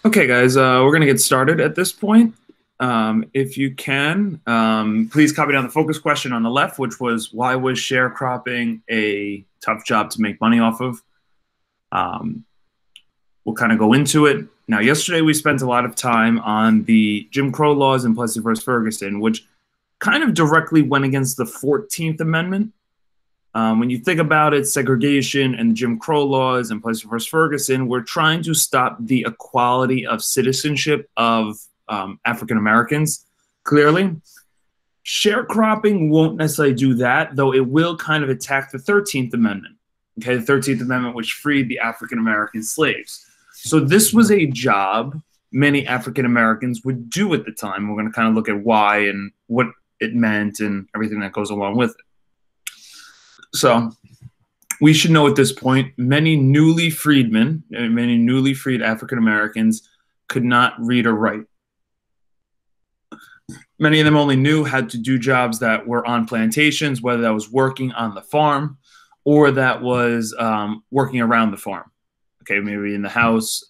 Okay, guys, we're going to get started at this point. If you can, please copy down the focus question on the left, which was, why was sharecropping a tough job to make money off of? We'll kind of go into it. Now, yesterday we spent a lot of time on the Jim Crow laws in Plessy versus Ferguson, which kind of directly went against the 14th Amendment. When you think about it, segregation and Jim Crow laws and Plessy versus Ferguson, we're trying to stop the equality of citizenship of African Americans, clearly. Sharecropping won't necessarily do that, though it will kind of attack the 13th Amendment, okay, the 13th Amendment, which freed the African American slaves. So this was a job many African Americans would do at the time. We're going to kind of look at why and what it meant and everything that goes along with it. So we should know at this point, many newly freedmen, many newly freed African Americans could not read or write. Many of them only knew how to do jobs that were on plantations, whether that was working on the farm or that was working around the farm. Okay, maybe in the house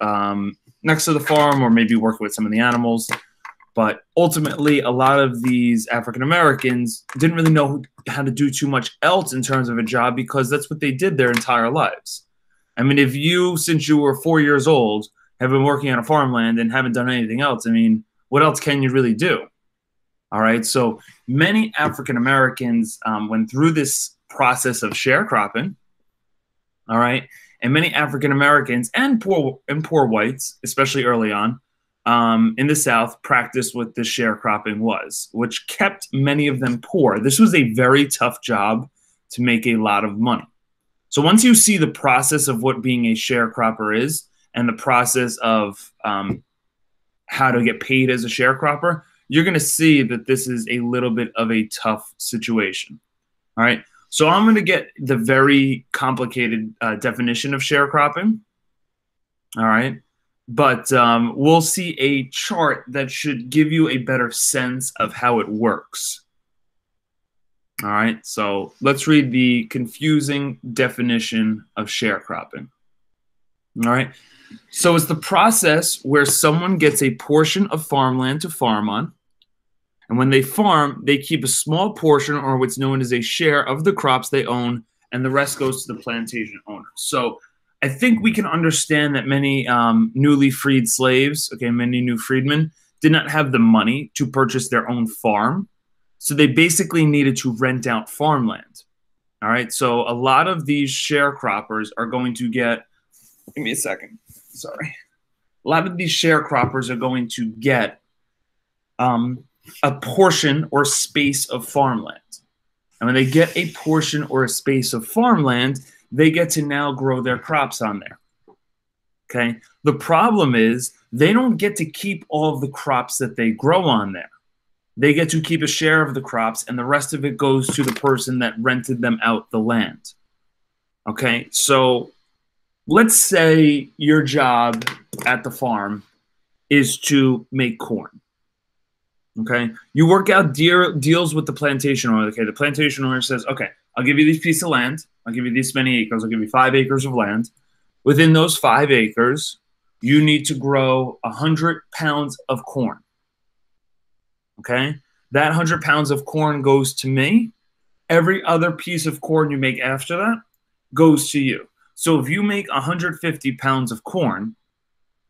next to the farm, or maybe working with some of the animals. But ultimately, a lot of these African Americans didn't really know how to do too much else in terms of a job, because that's what they did their entire lives. I mean, if you, since you were 4 years old, have been working on a farmland and haven't done anything else, I mean, what else can you really do? All right. So many African Americans went through this process of sharecropping. All right. And many African Americans and poor whites, especially early on, in the South, practiced what the sharecropping was, which kept many of them poor. This was a very tough job to make a lot of money. So once you see the process of what being a sharecropper is and the process of how to get paid as a sharecropper, you're going to see that this is a little bit of a tough situation. All right. So I'm going to get the very complicated definition of sharecropping. All right. But we'll see a chart that should give you a better sense of how it works. All right. So let's read the confusing definition of sharecropping. All right. So it's the process where someone gets a portion of farmland to farm on. And when they farm, they keep a small portion, or what's known as a share, of the crops they own, and the rest goes to the plantation owner. So I think we can understand that many newly freed slaves, okay, many new freedmen, did not have the money to purchase their own farm. So they basically needed to rent out farmland. All right. So a lot of these sharecroppers are going to get, give me a second. Sorry. A lot of these sharecroppers are going to get a portion or space of farmland. And when they get a portion or a space of farmland, they get to now grow their crops on there. Okay. The problem is they don't get to keep all of the crops that they grow on there. They get to keep a share of the crops, and the rest of it goes to the person that rented them out the land. Okay. So let's say your job at the farm is to make corn. Okay. You work out deals with the plantation owner. Okay. The plantation owner says, okay, I'll give you this piece of land. I'll give you this many acres. I'll give you 5 acres of land. Within those 5 acres, you need to grow 100 pounds of corn. Okay. That 100 pounds of corn goes to me. Every other piece of corn you make after that goes to you. So if you make 150 pounds of corn,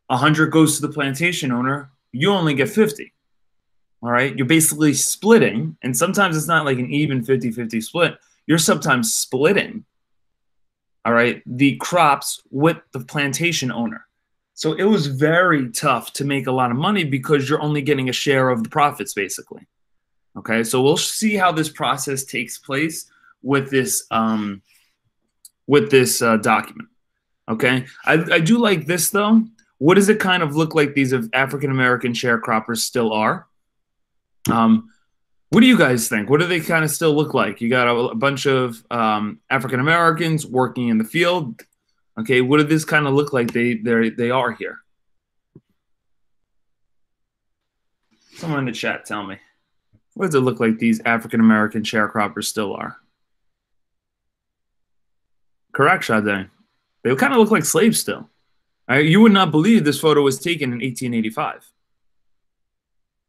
100 goes to the plantation owner. You only get 50. All right. You're basically splitting. And sometimes it's not like an even 50-50 split. You're sometimes splitting, all right, the crops with the plantation owner. So it was very tough to make a lot of money because you're only getting a share of the profits, basically. Okay. So we'll see how this process takes place with this document. Okay. I do like this, though. What does it kind of look like these African-American sharecroppers still are? What do you guys think? What do they kind of still look like? You got a bunch of African Americans working in the field. Okay, what does this kind of look like they are here? Someone in the chat, tell me. What does it look like these African American sharecroppers still are? Correct, Sade. They kind of look like slaves still. All right, you would not believe this photo was taken in 1885.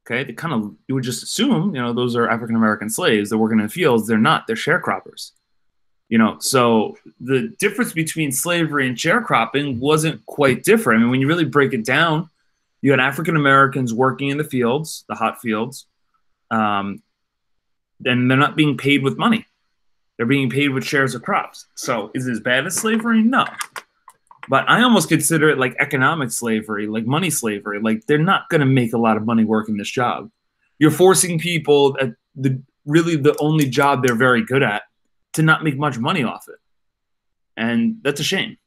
Okay, they kind of you would just assume, those are African American slaves. They're working in the fields. They're not. They're sharecroppers. So the difference between slavery and sharecropping wasn't quite different. I mean, when you really break it down, you had African Americans working in the fields, the hot fields, um, and they're not being paid with money. They're being paid with shares of crops. So is it as bad as slavery? No. But I almost consider it like economic slavery, like money slavery. Like they're not going to make a lot of money working this job. You're forcing people at the only job they're very good at to not make much money off it. And that's a shame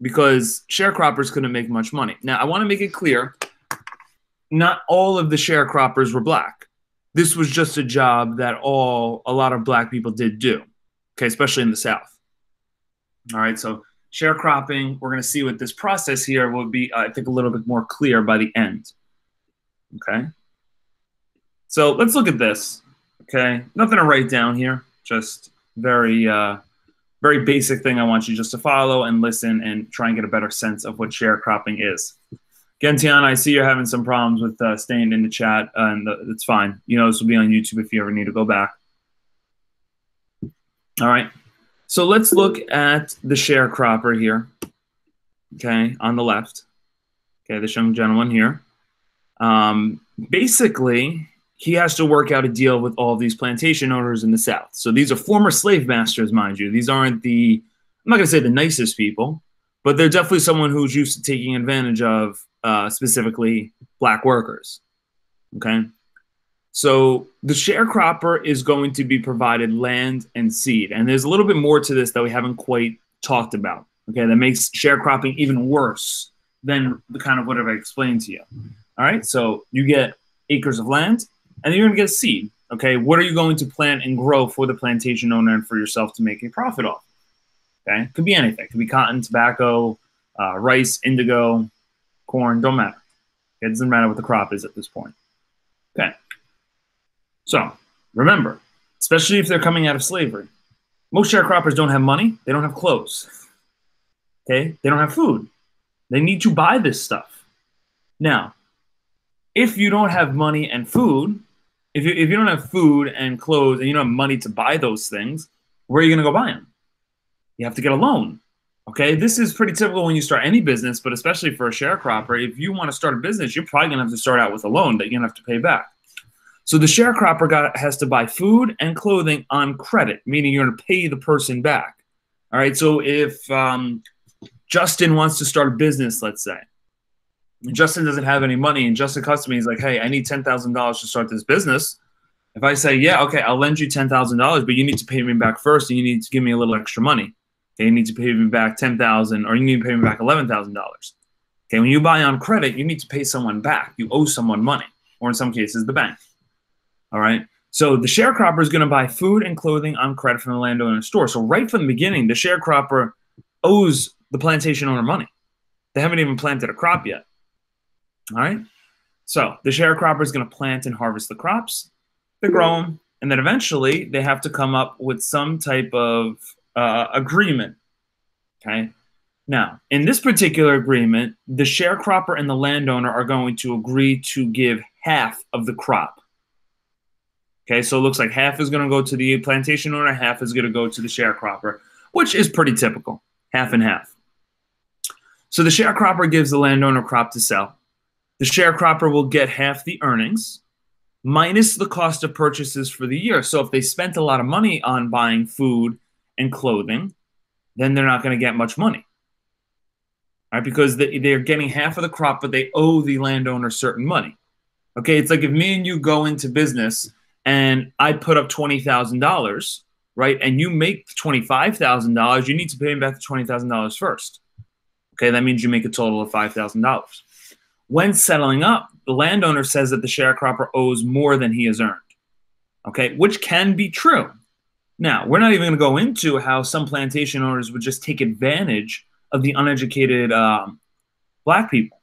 because sharecroppers couldn't make much money. Now, I want to make it clear, not all of the sharecroppers were black. This was just a job that a lot of black people did do, okay, especially in the South. All right, so sharecropping, we're going to see what this process here will be, I think, a little bit more clear by the end. Okay, so let's look at this. Okay, nothing to write down here, just very basic thing I want you just to follow and listen and try and get a better sense of what sharecropping is. Again, Tiana, I see you're having some problems with staying in the chat, and it's fine. This will be on YouTube if you ever need to go back. All right. So let's look at the sharecropper here, okay, on the left. Okay, this young gentleman here. Basically, he has to work out a deal with all of these plantation owners in the South. So these are former slave masters, mind you. These aren't I'm not going to say the nicest people, but they're definitely someone who's used to taking advantage of specifically black workers. Okay. So the sharecropper is going to be provided land and seed. And there's a little bit more to this that we haven't quite talked about. Okay. That makes sharecropping even worse than the kind of whatever I explained to you. All right. So you get acres of land and you're going to get seed. Okay. What are you going to plant and grow for the plantation owner and for yourself to make a profit off? Okay. It could be anything. It could be cotton, tobacco, rice, indigo, corn, don't matter. It doesn't matter what the crop is at this point. Okay. So remember, especially if they're coming out of slavery, most sharecroppers don't have money. They don't have clothes. Okay. They don't have food. They need to buy this stuff. Now, if you don't have money and food, if you don't have food and clothes and you don't have money to buy those things, where are you going to go buy them? You have to get a loan. Okay, this is pretty typical when you start any business, but especially for a sharecropper, if you want to start a business, you're probably going to have to start out with a loan that you're going to have to pay back. So the sharecropper has to buy food and clothing on credit, meaning you're going to pay the person back. All right, so if Justin wants to start a business, let's say, Justin doesn't have any money, and Justin comes to me, he's like, hey, I need $10,000 to start this business. If I say, yeah, okay, I'll lend you $10,000, but you need to pay me back first, and you need to give me a little extra money. Okay, you need to pay me back $10,000, or you need to pay me back $11,000. Okay, when you buy on credit, you need to pay someone back. You owe someone money, or in some cases, the bank. All right. So the sharecropper is going to buy food and clothing on credit from the landowner store. So right from the beginning, the sharecropper owes the plantation owner money. They haven't even planted a crop yet. All right. So the sharecropper is going to plant and harvest the crops. They grow them, and then eventually they have to come up with some type of agreement. Okay. Now, in this particular agreement, the sharecropper and the landowner are going to agree to give half of the crop. Okay, so it looks like half is going to go to the plantation owner, half is going to go to the sharecropper, which is pretty typical, half and half. So the sharecropper gives the landowner crop to sell. The sharecropper will get half the earnings minus the cost of purchases for the year. So if they spent a lot of money on buying food and clothing, then they're not going to get much money. All right, because they're getting half of the crop, but they owe the landowner certain money. Okay, it's like if me and you go into business and I put up $20,000, right, and you make $25,000, you need to pay me back the $20,000 first. Okay, that means you make a total of $5,000. When settling up, the landowner says that the sharecropper owes more than he has earned. Okay, which can be true. Now, we're not even going to go into how some plantation owners would just take advantage of the uneducated black people.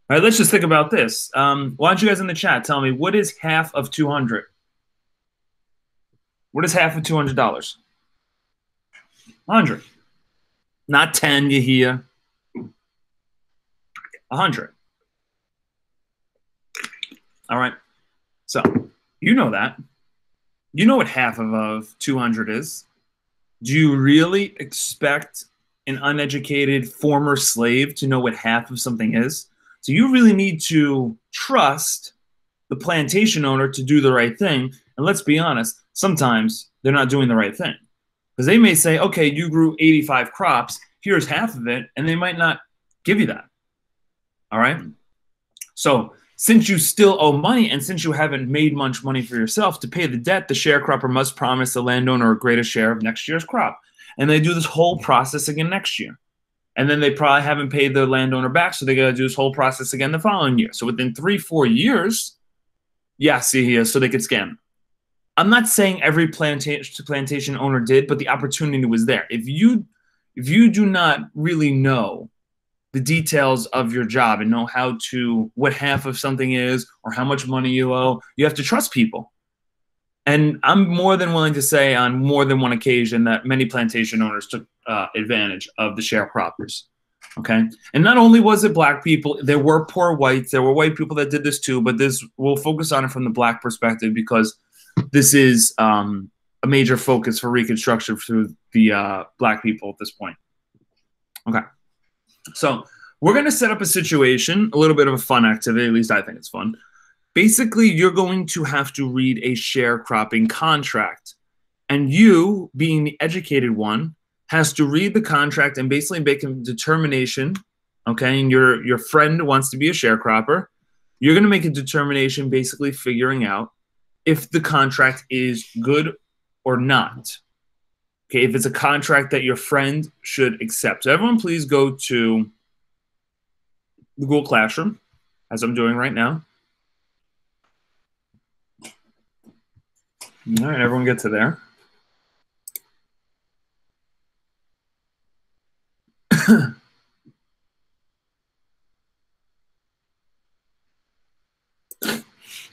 All right, let's just think about this. Why don't you guys in the chat tell me, what is half of 200? What is half of $200? 100. Not 10, you hear. 100. All right. So you know that. You know what half of 200 is. Do you really expect an uneducated former slave to know what half of something is? So you really need to trust the plantation owner to do the right thing. And let's be honest, sometimes they're not doing the right thing. Because they may say, okay, you grew 85 crops, here's half of it, and they might not give you that. All right? So since you still owe money and since you haven't made much money for yourself, to pay the debt, the sharecropper must promise the landowner a greater share of next year's crop. And they do this whole process again next year. And then they probably haven't paid the landowner back, so they got to do this whole process again the following year. So within 3-4 years, yeah, see here, so they could scam. I'm not saying every plantation owner did, but the opportunity was there. If you do not really know the details of your job and know what half of something is or how much money you owe, you have to trust people. And I'm more than willing to say on more than one occasion that many plantation owners took advantage of the sharecroppers. Okay. And not only was it black people, there were poor whites, there were white people that did this too, but we'll focus on it from the black perspective because this is a major focus for Reconstruction through the black people at this point. Okay. So we're going to set up a situation, a little bit of a fun activity, at least I think it's fun. Basically, you're going to have to read a sharecropping contract. And you, being the educated one, has to read the contract and basically make a determination, okay? And your friend wants to be a sharecropper. You're going to make a determination basically figuring out if the contract is good or not. Okay, if it's a contract that your friend should accept. So everyone please go to the Google Classroom, as I'm doing right now. All right, everyone get to there.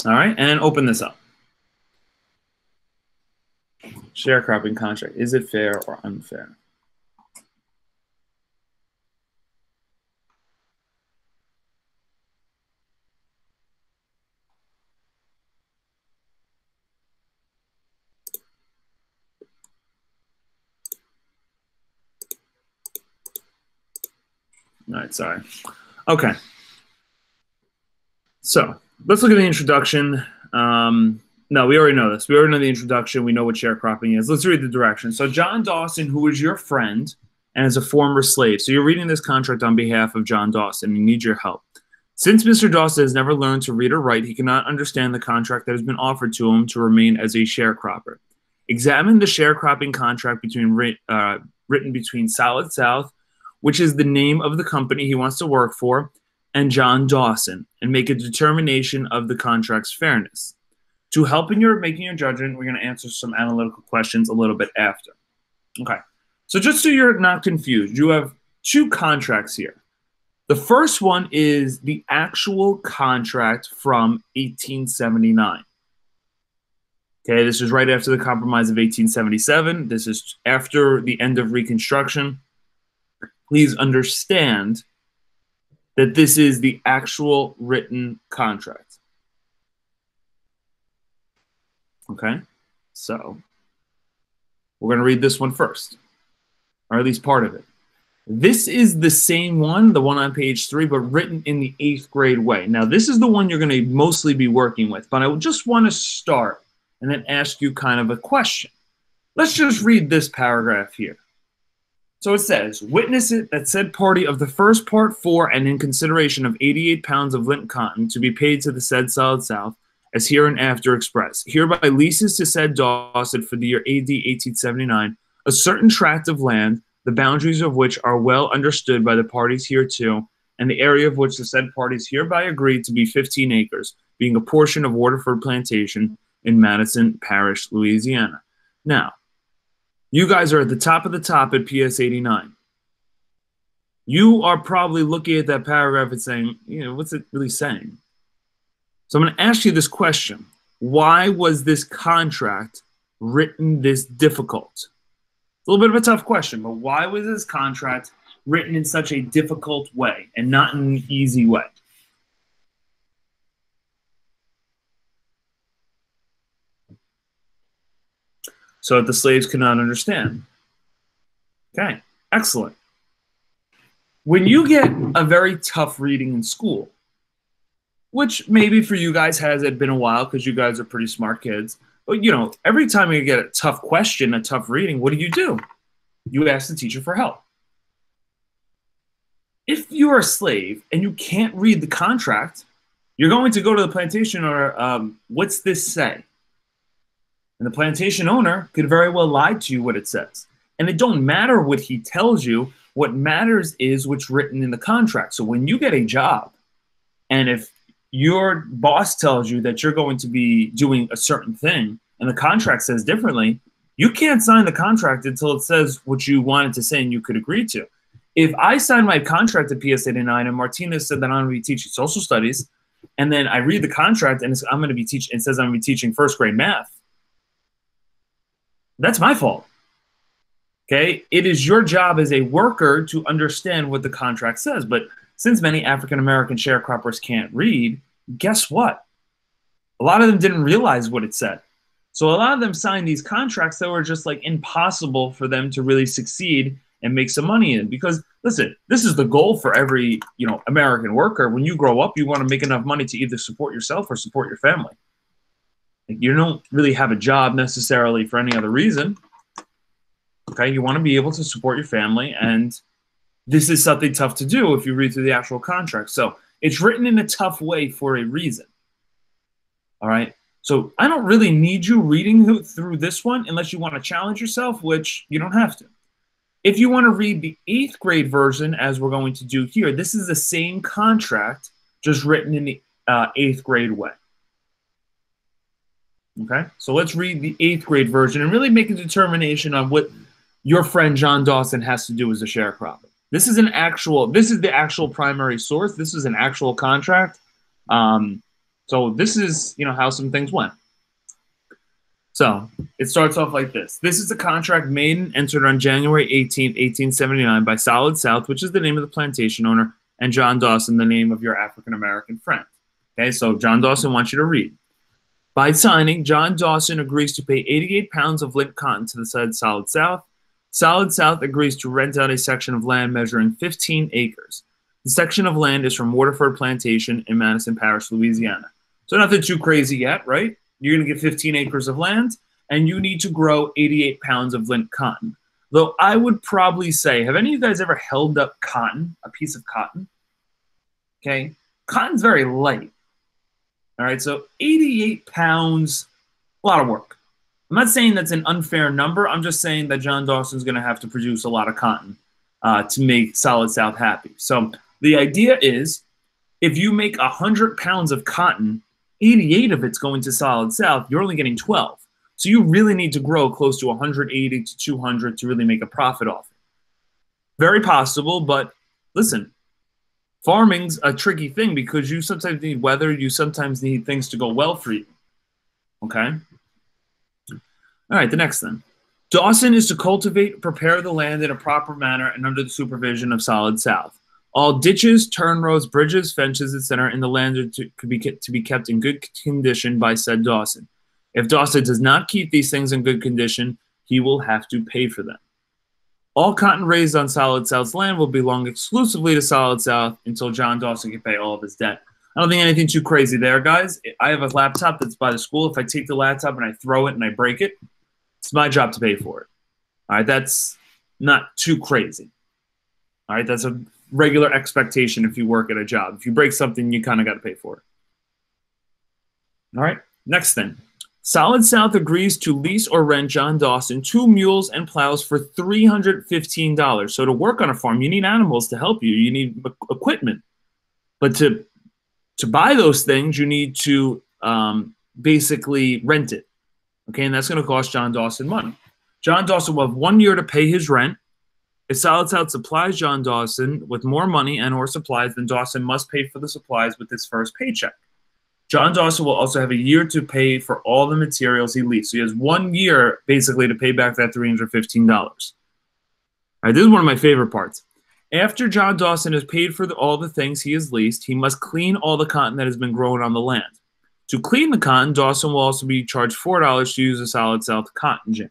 All right, and open this up. Sharecropping contract. Is it fair or unfair? All right, sorry. Okay. So let's look at the introduction. No, we already know this. We already know the introduction. We know what sharecropping is. Let's read the directions. So John Dawson, who is your friend and is a former slave. So you're reading this contract on behalf of John Dawson. He needs your help. Since Mr. Dawson has never learned to read or write, he cannot understand the contract that has been offered to him to remain as a sharecropper. Examine the sharecropping contract written between Solid South, which is the name of the company he wants to work for, and John Dawson, and make a determination of the contract's fairness. To help in making your judgment, we're going to answer some analytical questions a little bit after. Okay, so just so you're not confused, you have two contracts here. The first one is the actual contract from 1879. Okay, this is right after the Compromise of 1877. This is after the end of Reconstruction. Please understand that this is the actual written contract. Okay, so we're going to read this one first, or at least part of it. This is the same one, the one on page 3, but written in the 8th grade way. Now, this is the one you're going to mostly be working with, but I just want to start and then ask you kind of a question. Let's just read this paragraph here. So it says, witness it that said party of the first part for and in consideration of 88 pounds of lint cotton to be paid to the said Solid South, as hereinafter expressed, hereby leases to said Dawson for the year AD 1879 a certain tract of land, the boundaries of which are well understood by the parties hereto, and the area of which the said parties hereby agree to be 15 acres, being a portion of Waterford Plantation in Madison Parish, Louisiana. Now, you guys are at the top of the top at PS 89. You are probably looking at that paragraph and saying, what's it really saying? So I'm going to ask you this question. Why was this contract written this difficult? It's a little bit of a tough question, but why was this contract written in such a difficult way and not in an easy way? So that the slaves could not understand. Okay, excellent. When you get a very tough reading in school, which maybe for you guys has it been a while because you guys are pretty smart kids, but you know, every time you get a tough question, a tough reading, what do? You ask the teacher for help. If you're a slave and you can't read the contract, you're going to go to the plantation owner, what's this say? And the plantation owner could very well lie to you what it says. And it don't matter what he tells you. What matters is what's written in the contract. So when you get a job, and if your boss tells you that you're going to be doing a certain thing, and the contract says differently, you can't sign the contract until it says what you wanted to say and you could agree to. If I signed my contract at PS 89 and Martinez said that I'm going to be teaching social studies, and then I read the contract and I'm going to be teaching, it says I'm going to be teaching first grade math, that's my fault. Okay? It is your job as a worker to understand what the contract says. But since many African-American sharecroppers can't read, guess what? A lot of them didn't realize what it said. So a lot of them signed these contracts that were just like impossible for them to really succeed and make some money in. Because listen, this is the goal for every, you know, American worker. When you grow up, you want to make enough money to either support yourself or support your family. You don't really have a job necessarily for any other reason. Okay, you want to be able to support your family, and this is something tough to do if you read through the actual contract. So it's written in a tough way for a reason. All right, so I don't really need you reading through this one unless you want to challenge yourself, which you don't have to. If you want to read the 8th grade version, as we're going to do here, this is the same contract, just written in the 8th grade way. Okay, so let's read the 8th grade version and really make a determination on what your friend John Dawson has to do as a sharecropper. This is the actual primary source. This is an actual contract. So this is, you know, how some things went. So it starts off like this. This is a contract made and entered on January 18th, 1879 by Solid South, which is the name of the plantation owner, and John Dawson, the name of your African-American friend. Okay, so John Dawson wants you to read. By signing, John Dawson agrees to pay 88 pounds of lint cotton to the said Solid South. Solid South agrees to rent out a section of land measuring 15 acres. The section of land is from Waterford Plantation in Madison Parish, Louisiana. So nothing too crazy yet, right? You're going to get 15 acres of land, and you need to grow 88 pounds of lint cotton. Though I would probably say, have any of you guys ever held up cotton, a piece of cotton? Okay, cotton's very light. All right, so 88 pounds, a lot of work. I'm not saying that's an unfair number. I'm just saying that John Dawson's going to have to produce a lot of cotton to make Solid South happy. So the idea is, if you make 100 pounds of cotton, 88 of it's going to Solid South, you're only getting 12. So you really need to grow close to 180 to 200 to really make a profit off it. Very possible, but listen, farming's a tricky thing because you sometimes need weather, you sometimes need things to go well for you. Okay? All right, the next thing. Dawson is to cultivate and prepare the land in a proper manner and under the supervision of Solid South. All ditches, turn roads, bridges, fences, etc. in the land are to be kept in good condition by said Dawson. If Dawson does not keep these things in good condition, he will have to pay for them. All cotton raised on Solid South's land will belong exclusively to Solid South until John Dawson can pay all of his debt. I don't think anything too crazy there, guys. I have a laptop that's by the school. If I take the laptop and I throw it and I break it, it's my job to pay for it. All right, that's not too crazy. All right, that's a regular expectation if you work at a job. If you break something, you kind of got to pay for it. All right, next thing. Solid South agrees to lease or rent John Dawson 2 mules and plows for $315. So to work on a farm, you need animals to help you. You need equipment. But to buy those things, you need to basically rent it. Okay, and that's going to cost John Dawson money. John Dawson will have 1 year to pay his rent. If Solid South supplies John Dawson with more money and or supplies, then Dawson must pay for the supplies with his first paycheck. John Dawson will also have a year to pay for all the materials he leased. So he has 1 year basically to pay back that $315. All right, this is one of my favorite parts. After John Dawson has paid for all the things he has leased, he must clean all the cotton that has been grown on the land. To clean the cotton, Dawson will also be charged $4 to use a Solid South cotton gin.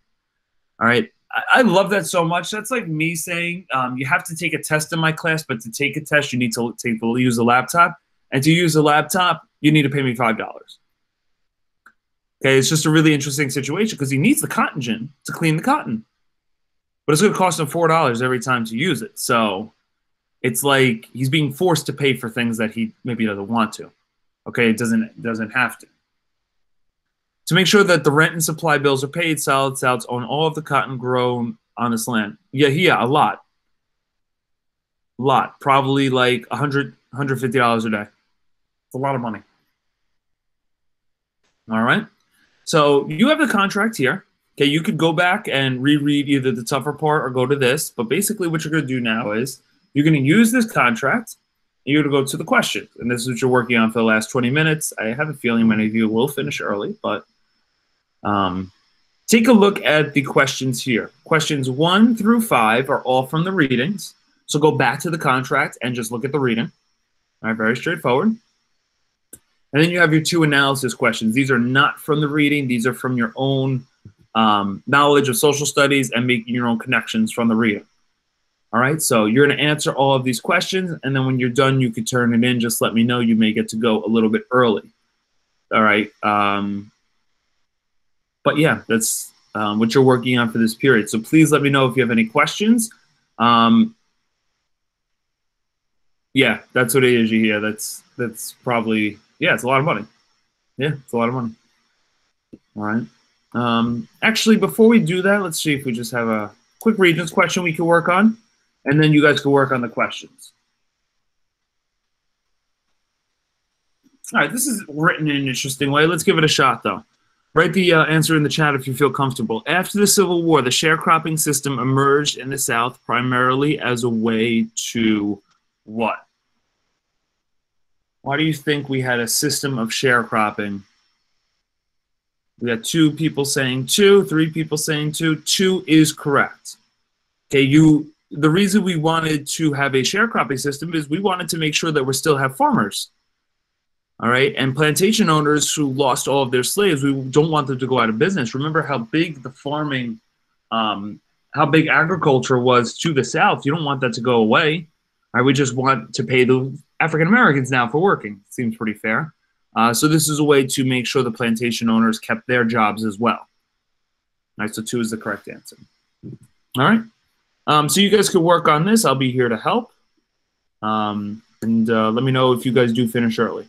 All right. I love that so much. That's like me saying you have to take a test in my class, but to take a test, you need to use a laptop. And to use a laptop, you need to pay me $5. Okay, it's just a really interesting situation because he needs the cotton gin to clean the cotton. But it's going to cost him $4 every time to use it. So it's like he's being forced to pay for things that he maybe doesn't want to. Okay, it doesn't have to. To make sure that the rent and supply bills are paid, Solid Souths own all of the cotton grown on this land. Yeah, a lot. A lot. Probably like $150 a day. It's a lot of money. All right. So you have the contract here. Okay, you could go back and reread either the tougher part or go to this. But basically what you're going to do now is you're going to use this contract. And you're going to go to the questions. And this is what you're working on for the last 20 minutes. I have a feeling many of you will finish early, but take a look at the questions here. Questions 1 through 5 are all from the readings. So go back to the contract and just look at the reading. All right, very straightforward. And then you have your 2 analysis questions. These are not from the reading. These are from your own knowledge of social studies and making your own connections from the reading. All right, so you're going to answer all of these questions, and then when you're done, you could turn it in. Just let me know. You may get to go a little bit early. All right. But yeah, that's what you're working on for this period. So please let me know if you have any questions. Yeah, that's what it is. Yeah, that's probably, yeah, it's a lot of money. Yeah, it's a lot of money. All right. Actually, before we do that, let's see if we just have a quick Regents question we can work on, and then you guys can work on the questions. All right, this is written in an interesting way. Let's give it a shot, though. Write the answer in the chat if you feel comfortable. After the Civil War, the sharecropping system emerged in the South primarily as a way to what? Why do you think we had a system of sharecropping? We got 2 people saying 2, 3 people saying 2. 2 is correct. Okay, the reason we wanted to have a sharecropping system is we wanted to make sure that we still have farmers. All right, and plantation owners who lost all of their slaves, we don't want them to go out of business. Remember how big the farming, how big agriculture was to the South. You don't want that to go away. All right, we just want to pay the African Americans now for working. Seems pretty fair. So this is a way to make sure the plantation owners kept their jobs as well. All right, so 2 is the correct answer. All right, so you guys can work on this. I'll be here to help. And let me know if you guys do finish early.